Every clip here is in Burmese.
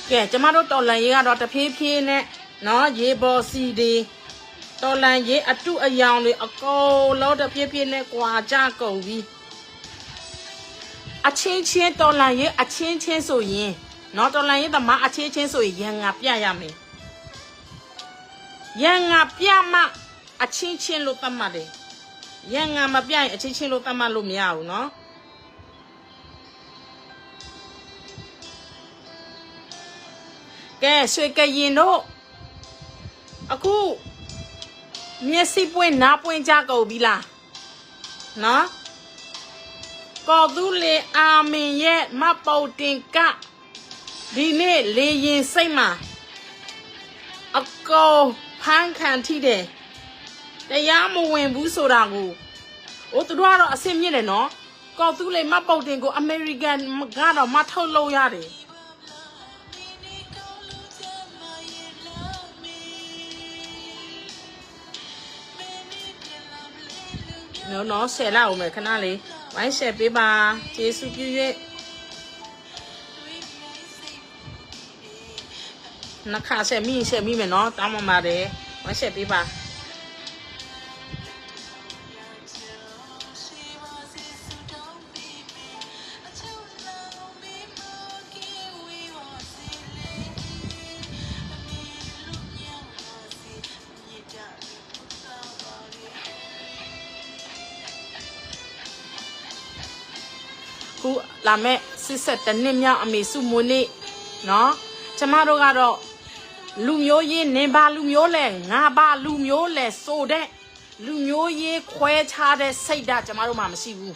ကဲကျမတို့တော်လန်ရေးကတော့တဖြည်းဖြည်းနဲ့နော်ရေပေါ်စီဒီတော်လန်ရေးအတုအယောင်တွေအကုန်လုံးတဖြည်းဖြည်းနဲ့ကွာကြကုန်ပြီအချင်းချင်းတော်လန်ရေးအချင်းချင်းဆိုရင်နော်တော်လန်ရေးသမားအချင်းချင်းဆိုရင်ရန်ငါပြရမယ်ရန်ငါပြမှအချင်းချင်းလို့သတ်မှတ်တယ်ရန်ငါမပြရင်အချင်းချင်းလို့သတ်မှတ်လို့မရဘူးနော်ကဲရွှေကရင်တို့အခုမျက်စိပွင့်နားပွင့်ကြကုန်ပြီလားနော်ကော်သူလေအာမင်ရဲ့မပုတ်တင်ကဒီနေ့လေရင်စိတ်မှာအကောင်ဖန်ခံထိတယ်တရားမဝင်ဘူးဆိုတာကိုသူတို့ကတော့အဆင်မြင့်တယ်နော်ကော်သူလေမပုတ်တင်ကိုအမေရိကန်ကတော့မထုတ်လို့ရတယ်နော်ဆယ်လောက်အောင်မယ်ခဏလေးဝိုင်းရှယ်ပေးပါကျေးဇူးပြု၍နှခါရှယ်မိမယ်နော်တောင်းပါပါတယ်ဝိုင်းရှယ်ပေးပါခုလာမဲ့စစ်တနစ်မြောက်အမေစုမွေးနေ့နော်ကျမတို့ကတော့လူမျိုးရေးနင်ပါလူမျိုးလဲငါပါလူမျိုးလဲဆိုတဲ့လူမျိုးရေးခွဲခြားတဲ့စိတ်ဓာတ်ကျမတို့မှမရှိဘူး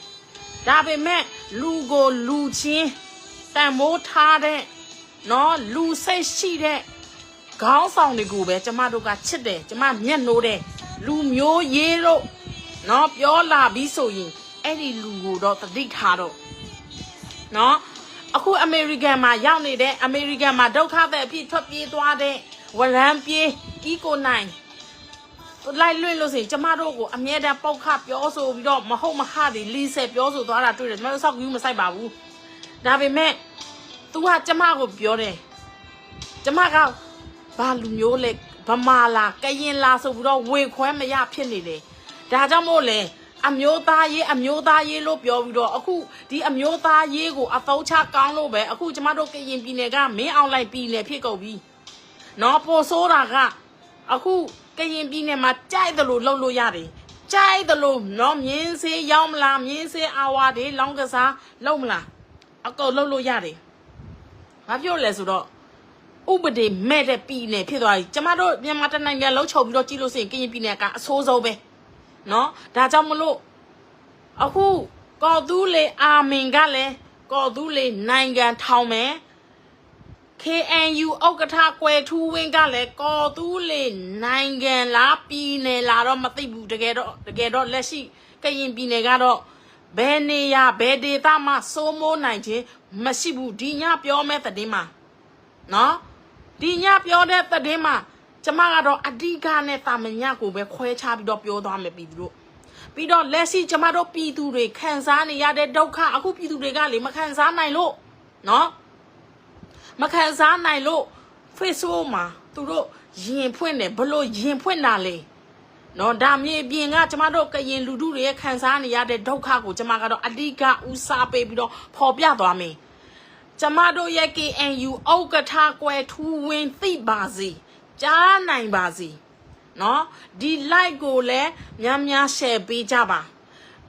ဒါပေမဲ့လူကိုလူချင်းတန်မိုးထားတဲ့နော်လူစိတ်ရှိတဲ့ခေါင်းဆောင်တွေကိုပဲကျမတို့ကချစ်တယ်ကျမမျက်နှိုးတယ်လူမျိုးရေးတို့နော်ပြောလာပြီးဆိုရင်အဲ့ဒီလူကိုတော့တတိထားတော့နော်အခုအမေရိကန်မှာရောက်နေတဲ့အမေရိကန်မှာဒုက္ခသည်အဖြစ်ထွက်ပြေးသွားတဲ့ဝရမ်းပြေးအီကိုနိုင်လိုက်လွင့်လို့ဆိုရင်ကျမတို့ကိုအမြဲတမ်းပုတ်ခပြောဆိုပြီးတော့မဟုတ်မဟတွေလီးဆက်ပြောဆိုသွားတာတွေ့တယ်ကျမတို့စောက်ကူးမဆိုင်ပါဘူးဒါပေမဲ့ तू ကကျမကိုပြောတယ်ကျမကဘာလူမျိုးလဲဗမာလားကရင်လားဆိုပြီးတော့ဝေခွဲမရဖြစ်နေတယ်ဒါကြောင့်မို့လဲအမျိုးသားရေးလို့ပြောပြီးတော့အခုဒီအမျိုးသားရေးကိုအသုံးချကောင်းလို့ပဲအခုကျမတို့ကရင်ပြည်နယ်ကမင်းအောင်လိုက်ပြည်နယ်ဖြစ်ကုန်ပြီနော်ပိုဆိုးတာကအခုကရင်ပြည်နယ်မှာကြိုက်တယ်လို့လှုပ်လို့ရတယ်ကြိုက်တယ်လို့နော်မြင်းစေးရောက်မလားမြင်းစေးအာဝါတွေလောင်းကစားလှုပ်မလားအကုန်လှုပ်လို့ရတယ်ဘာပြောလဲဆိုတော့ဥပဒေမဲ့တဲ့ပြည်နယ်ဖြစ်သွားပြီကျမတို့မြန်မာတိုင်းနိုင်ငံလုံးချုပ်ပြီးတော့ကြည့်လို့ဆိုရင်ကရင်ပြည်နယ်ကအဆိုးဆုံးပဲနော်ဒါကြောင့်မလို့အခုကော်သူလေအာမင်ကလည်းကော်သူလေနိုင်ငံထောင်မယ် KNU ဥက္ကဋ္ဌကွယ်ထူးဝင်းကလည်းကော်သူလေနိုင်ငံလားပြည်နယ်လားတော့မသိဘူးတကယ်တော့လက်ရှိကရင်ပြည်နယ်ကတော့ဘယ်နေရဘယ်ဒေသမှစိုးမိုးနိုင်ခြင်းမရှိဘူးဒီညပြောမဲ့သတင်းမှာနော်ဒီညပြောတဲ့သတင်းမှာကျမကတော့အဓိကနဲ့တာမညကိုပဲခွဲခြားပြီးတော့ပြောသွားမယ်ပြည်သူတို့ပြီးတော့လက်ရှိကျမတို့ပြည်သူတွေခံစားနေရတဲ့ဒုက္ခအခုပြည်သူတွေကလေမခံစားနိုင်လို့နော်မခံစားနိုင်လို့ Facebook မှာသူတို့ရင်ဖွင့်တယ်ဘလို့ရင်ဖွင့်တာလေနော်ဒါမြေပြင်ကကျမတို့ကရင်လူထုတွေရဲ့ခံစားနေရတဲ့ဒုက္ခကိုကျမကတော့အဓိကဦးစားပေးပြီးတော့ဖော်ပြသွားမယ်ကျမတို့ရဲ့ KNU ဥက္ကဋ္ဌကွယ်ထူးဝင်းသိပါစေကြားနိုင်ပါစေနော်ဒီ like ကိုလည်းများ share ပေးကြပါ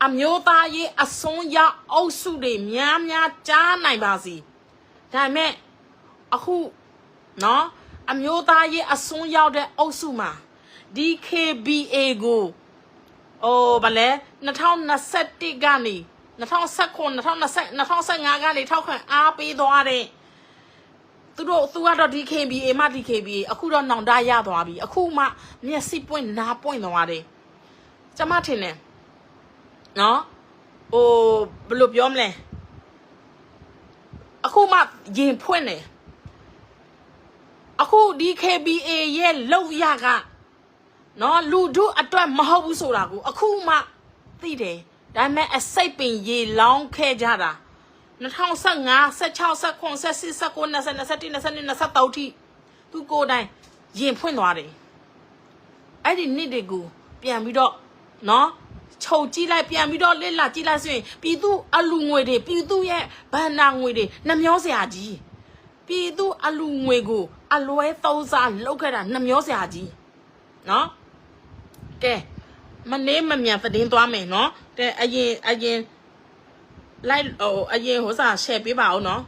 အမျိုးသားရေးအစွန်းရောက်အုပ်စုတွေများကြားနိုင်ပါစေဒါပေမဲ့အခုနော်အမျိုးသားရေးအစွန်းရောက်တဲ့အုပ်စုမှာဒီ KBA ကိုဗလဲ2021ကနေ2019 2025ကနေထောက်ခံအားပေးသွားတဲ့သူကတော့ဒီ KBA မှဒီ KBA အခုတော့နောင်တရသွားပြီအခုမှမျက်စိပွင့်နားပွင့်သွားတယ်ကျမထင်တယ်နော်ဘယ်လိုပြောမလဲအခုမှရင်ဖွင့်တယ်အခုဒီ KBA ရဲ့လောက်ရကနော်လူတို့အတွက်မဟုတ်ဘူးဆိုတာကိုအခုမှသိတယ်ဒါပေမဲ့အစိတ်ပင်ရေလောင်းခဲ့ကြတာ 2015 16 17 18 19 20 21 23ထိသူကိုယ်တိုင်ရင်ဖွင့်သွားတယ်အဲ့ဒီနှစ်တွေကိုပြန်ပြီးတော့နော်ချုပ်ကြည့်လိုက်ပြန်ပြီးတော့လက်လာကြည့်လိုက်ဆိုရင်ပြည်သူအလူငွေတွေပြည်သူရဲ့ဘဏ္ဍာငွေတွေနှမျောစရာကြီးပြည်သူအလူငွေကိုအလွဲသုံးစားလုပ်ခဲ့တာနှမျောစရာကြီးနော်ကဲမနေမမြန်သတင်းသွားမယ်နော်တဲ့အရင်လိုက်အရင်ဟိုစား share ပေးပါဦးနော်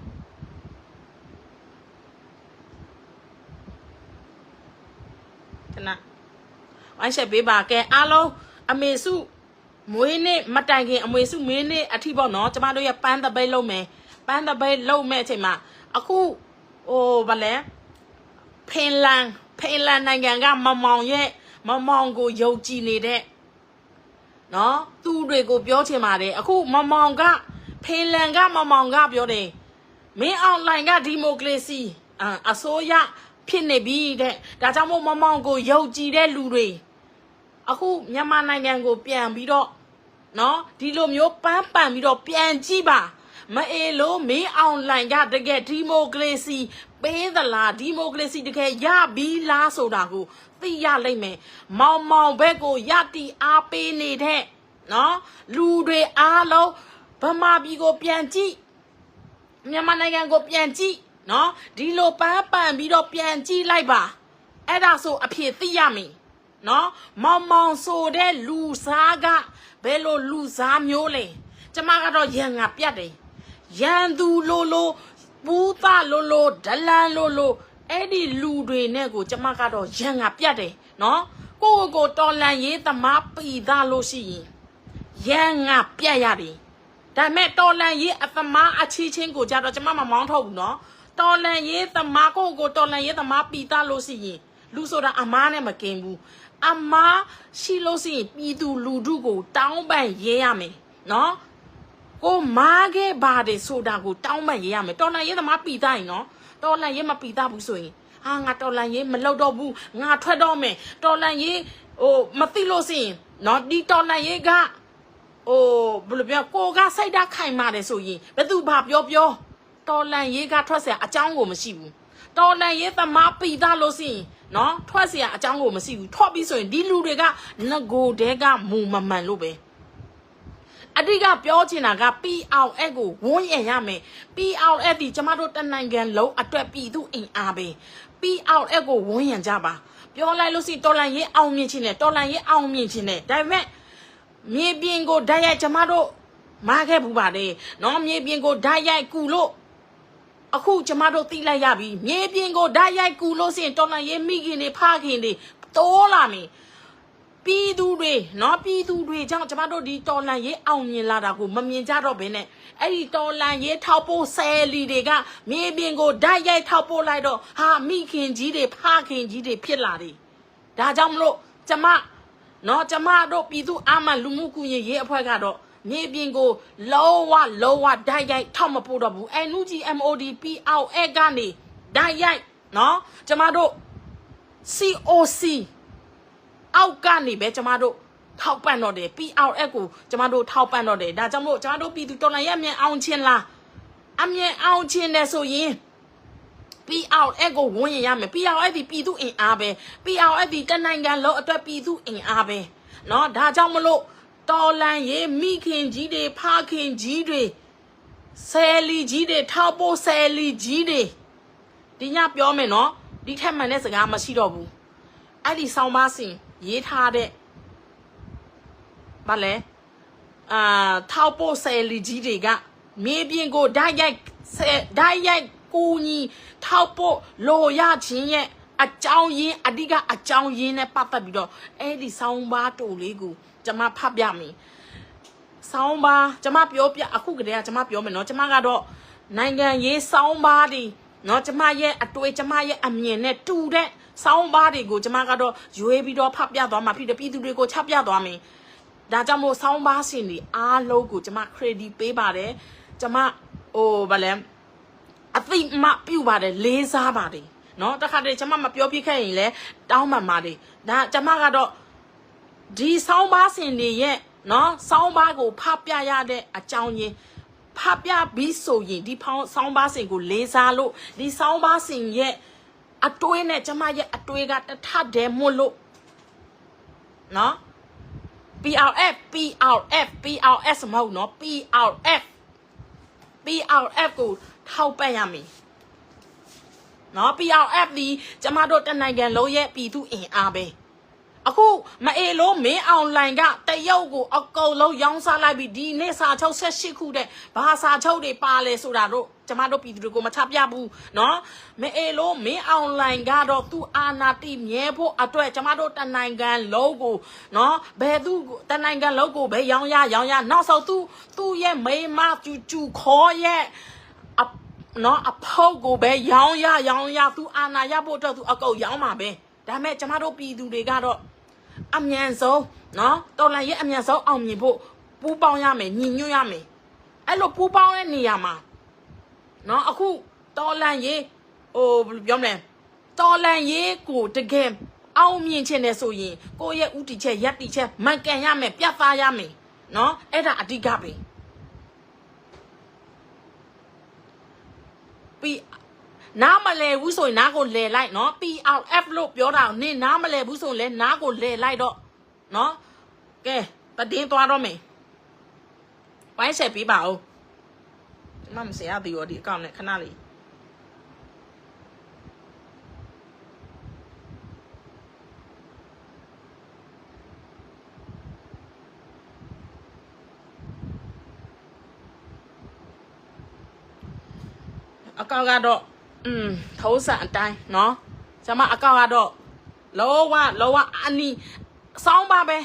ခဏဝိုင်း share ပေးပါကဲအားလုံးအမေစုမွေးနေ့မတိုင်ခင်အမေစုမွေးနေ့အထိပေါ့နော်ကျမတို့ရဲ့ပန်းတပိတ်လုပ်မယ်ပန်းတပိတ်လုပ်မဲ့အချိန်မှာအခုဟိုဗလဲဖင်လန်နိုင်ငံကမမောင်ကိုယုံကြည်နေတဲ့နော်သူတွေကိုပြောချင်ပါတယ်အခုမမောင်ကဖင်လန်ကမမောင်ကပြောတယ်မင်းအွန်လိုင်းကဒီမိုကရေစီအစိုးရဖြစ်နေပြီတဲ့ဒါကြောင့်မို့မမောင်ကိုယုံကြည်တဲ့လူတွေအခုမြန်မာနိုင်ငံကိုပြန်ပြီးတော့နော်ဒီလိုမျိုးပန်းပန်ပြီးတော့ပြန်ကြည့်ပါမအေးလို့မင်းအွန်လိုင်းကတကယ်ဒီမိုကရေစီပေးသလားဒီမိုကရေစီတကယ်ရပြီးလားဆိုတာကိုသိရလိမ့်မယ်မောင်ဘက်ကိုရတီအားပေးနေတဲ့နော်လူတွေအားလုံးဗမာပြည်ကိုပြန်ကြည့်မြန်မာနိုင်ငံကိုပြန်ကြည့်နော်ဒီလိုပန်းပန်ပြီးတော့ပြန်ကြည့်လိုက်ပါအဲ့ဒါဆိုအဖြစ်သိရမယ်နော်မောင်ဆိုတဲ့လူစားကဘယ်လိုလူစားမျိုးလဲကျမကတော့ရန်ငါပြတ်တယ်ရန်သူလိုပူးသားလိုဒလန်လိုအဲ့ဒီလူတွေနဲ့ကိုကျမကတော့ရန်ငါပြတ်တယ်နော်ကိုတော်လန်ရေးသမားပီသားလို့ရှိရင်ရန်ငါပြတ်ရတယ်ဒါပေမဲ့တော်လန်ရေးအသမားအချီးချင်းကိုကြတော့ကျမမမောင်းထုတ်ဘူးနော်တော်လန်ရေးသမားကိုတော်လန်ရေးသမားပီသားလို့ရှိရင်လူဆိုတာအမားနဲ့မကင်ဘူးအမားရှိလို့ရှိရင်ပြည်သူလူထုကိုတောင်းပန်ရေးရမယ်နော်ကိုမားခဲ့ပါတယ်ဆိုတာကိုတောင်းပန်ရေးရမယ်တော်လန်ရေးသမားပီသားရင်နော်တော်လန်ရေးမပီသားဘူးဆိုရင်ငါတော်လန်ရေးမလုပ်တော့ဘူးငါထွက်တော့မယ်တော်လန်ရေးမသိလို့ရှိရင်နော်ဒီတော်လန်ရေးကဘယ်လိုပြောကိုကစိတ်ဓာတ်ခိုင်မာတယ်ဆိုရင်ဘယ်သူဘာပြောတော်လန်ရေးကထွက်เสียအကြောင်းကိုမရှိဘူးတော်လန်ရေးသမားပီသားလို့ရှိရင်နော်ထွက်เสียအကြောင်းကိုမရှိဘူးထွက်ပြီးဆိုရင်ဒီလူတွေကငကိုတဲကမူမမှန်လို့ပဲအတိကပြောချင်တာက PRS ကိုဝန်းရံရမယ် PRS ဒီကျမတို့တနိုင်ငံလုံးအတွက်ပြည်သူအင်အားပဲ PRS ကိုဝန်းရံကြပါပြောလိုက်လို့ရှိရင်တော်လန်ရေးအောင်မြင်ခြင်းနဲ့တော်လန်ရေးအောင်မြင်ခြင်းနဲ့ဒါပေမဲ့မြေပြင်ကိုဓာတ်ရိုက်ကျမတို့မားခဲ့ဘူးပါတယ်နော်မြေပြင်ကိုဓာတ်ရိုက်ကူလို့အခုကျမတို့သိလိုက်ရပြီမြေပြင်ကိုဓာတ်ရိုက်ကူလို့ရှိရင်တော်လန်ရေးမိခင်တွေဖခင်တွေတိုးလာမယ်ပြည်သူတွေနော်ပြည်သူတွေကြောင့်ကျမတို့ဒီတော်လန်ရေးအောင်မြင်လာတာကိုမမြင်ကြတော့ဘဲနဲ့အဲ့ဒီတော်လန်ရေးထောက်ပို့ဆယ်လီတွေကမြေပြင်ကိုဓာတ်ရိုက်ထောက်ပို့လိုက်တော့ဟာမိခင်ကြီးတွေဖခင်ကြီးတွေဖြစ်လာတယ်ဒါကြောင့်မလို့ကျမတို့ပြည်သူအာမလူမှုကူညီရေးအဖွဲ့ကတော့မြေပြင်ကိုလောဝဓာတ်ရိုက်ထောက်မပို့တော့ဘူး NUG MOD PRS ကနေဓာတ်ရိုက်နော်ကျမတို့ COC အောက်ကနေပဲကျမတို့ထောက်ပံ့တော့တယ် PRS ကိုကျမတို့ထောက်ပံ့တော့တယ်ဒါကြောင့်မို့ကျမတို့ပြည်သူတော်လှန်ရေးအမြင်အောင်ခြင်းလားအမြင်အောင်ခြင်းတယ်ဆိုရင် PRS ကိုဝန်ရရမယ် PRS ဒီပြည်သူအင်အားပဲ PRS ဒီတနိုင်ငံလုံးအတွက်ပြည်သူအင်အားပဲเนาะဒါကြောင့်မလို့တော်လန်ရေးမိခင်ကြီးတွေဖခင်ကြီးတွေဆယ်လီကြီးတွေထောက်ပို့ဆယ်လီကြီးတွေဒီညပြောမယ်เนาะဒီထက်မှန်တဲ့စကားမရှိတော့ဘူးအဲ့ဒီဆောင်းပါးစင်ရေးထားတဲ့ဗါလဲထောက်ပို့ဆယ်လီကြီးတွေကမြေပြင်ကိုဓာတ်ရိုက်ကိုညီထောက်ပို့လိုရခြင်းရဲ့အကြောင်းရင်းအဓိကအကြောင်းရင်းနဲ့ပတ်သက်ပြီးတော့အဲ့ဒီဆောင်းပါးတူလေးကိုကျမဖတ်ပြမယ်ဆောင်းပါးကျမပြောပြအခုကတည်းကကျမပြောမယ်နော်ကျမကတော့နိုင်ငံရေးဆောင်းပါးတွေနော်ကျမရဲ့အတွေ့ကျမရဲ့အမြင်နဲ့တူတဲ့ဆောင်းပါးတွေကိုကျမကတော့ရွေးပြီးတော့ဖတ်ပြသွားမှာဖြစ်တယ်ပြည်သူတွေကိုချပြသွားမယ်ဒါကြောင့်မို့ဆောင်းပါးရှင်တွေအားလုံးကိုကျမ credit ပေးပါတယ်ကျမဗါလဲအသိမပြုပါတယ်လေးစားပါတယ်နော်တခါတည်းကျမမပြောပြခဲ့ရင်လည်းတောင်းပန်ပါတယ်ဒါကျမကတော့ဒီဆောင်းပါးစင်တွေရဲ့နော်ဆောင်းပါးကိုဖတ်ပြရတဲ့အကြောင်းရင်းဖ ပြပြီးဆိုရင်ဒီဆောင်းပါးစင်ကိုလေးစားလို့ဒီဆောင်းပါးစင်ရဲ့အတွေးနဲ့ကျမရဲ့အတွေးကတထတည်းမွတ်လို့နော် PRF PRF PRS မဟုတ်နော် PRF PRF ကိုထောက်ပံ့ရမယ်နော် PRF ဒီကျမတို့တနိုင်ငံလုံးရဲ့ပြည်သူအင်အားပဲအခုမအေလို့မင်းအွန်လိုင်းကတရုတ်ကိုအကုန်လုံးရောင်းစားလိုက်ပြီးဒီနေ့စာချုပ်18ခုတဲ့ဘာစာချုပ်တွေပါလဲဆိုတာတို့ကျမတို့ပြည်သူတွေကိုမချပြဘူးနော်မအေလို့မင်းအွန်လိုင်းကတော့သူအာနာတိမြဲဖို့အတွက်ကျမတို့တနိုင်ငံလုံးကိုနော်ဘယ်သူတနိုင်ငံလုံးကိုဘယ်ရောင်းရနောက်ဆုံးသူ့ရဲ့မိမကျူခေါ်ရဲ့နော်အဖောက်ကိုပဲရောင်းရသူအာနာရဖို့အတွက်သူအကုန်ရောင်းမှာပဲဒါမဲ့ကျမတို့ပြည်သူတွေကတော့အမြန်ဆုံးနော်တော်လန်ရဲ့အမြန်ဆုံးအောင်မြင်ဖို့ပူးပေါင်းရမယ်ညီညွတ်ရမယ်အဲ့လိုပူးပေါင်းတဲ့နေရာမှာနော်အခုတော်လန်ရေးပြောမလဲတော်လန်ရေးကိုတကယ်အောင်မြင်ခြင်းနဲ့ဆိုရင်ကိုယ့်ရဲ့ဥတီချက်ရက်တီချက်မှန်ကန်ရမယ်ပြတ်သားရမယ်နော်အဲ့ဒါအဓိကပဲပြီးနားမလဲဘူးဆိုရင်နားကိုလဲလိုက်နော် PRF လို့ပြောတာနင်နားမလဲဘူးဆိုရင်လဲနားကိုလဲလိုက်တော့နော်ကဲတတင်းသွားတော့မယ်ဝိုင်းဆက်ပေးပါဦးဒီမှာမစရသေးရောဒီအကောင့်နဲ့ခဏလေးအကောင့်ကတော့ထုံးစံအတိုင်းနော်ကျမအကောင့်ကတော့လောအနီစောင်းပါပဲ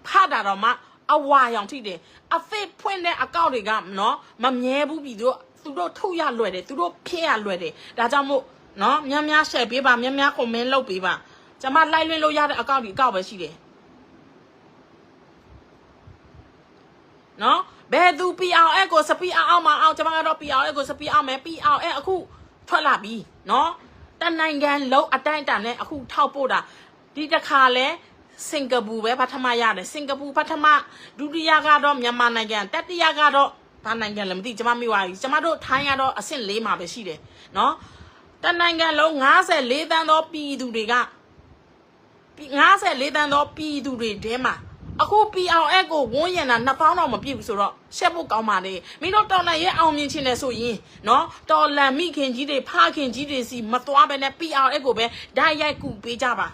ဖတ်တာတော့မှအဝါရောင်ထိတယ်အဖစ်ဖွင့်တဲ့အကောင့်တွေကနော်မမြဲဘူးပြီသူတို့ထုတ်ရလွယ်တယ်သူတို့ဖျက်ရလွယ်တယ်ဒါကြောင့်မို့နော်များရှယ်ပေးပါများ comment လုပ်ပေးပါကျမလိုက်လွှင့်လို့ရတဲ့အကောင့်ဒီအကောင့်ပဲရှိတယ်နော်ဘယ်သူ PRF ကိုစပီအောင်မအောင်ကျမကတော့ PRF ကိုစပီအောင်မယ် PRF အခုထွက်လာပြီနော်တနိုင်ငံလုံးအတိုင်းအတာနဲ့အခုထောက်ပို့တာဒီတစ်ခါလဲစင်ကာပူပဲပထမရတယ်စင်ကာပူပထမဒုတိယကတော့မြန်မာနိုင်ငံတတိယကတော့ဘာနိုင်ငံလဲမသိကျမမိသွားပြီကျမတို့ထိုင်းကတော့အဆင့်၄မှာပဲရှိတယ်နော်တနိုင်ငံလုံး54တန်းသောပြည်သူတွေက54တန်းသောပြည်သူတွေထဲမှာအခု PRF ကိုဝန်းရံတာ2000တော့မပြည့်ဘူးဆိုတော့ရှက်ဖို့ကောင်းပါလေမင်းတို့တော်လန်ရဲ့အောင်မြင်ခြင်းနဲ့ဆိုရင်နော်တော်လန်မိခင်ကြီးတွေဖခင်ကြီးတွေစီမသွားဘဲနဲ့ PRF ကိုပဲဓာတ်ရိုက်ကူပေးကြပါ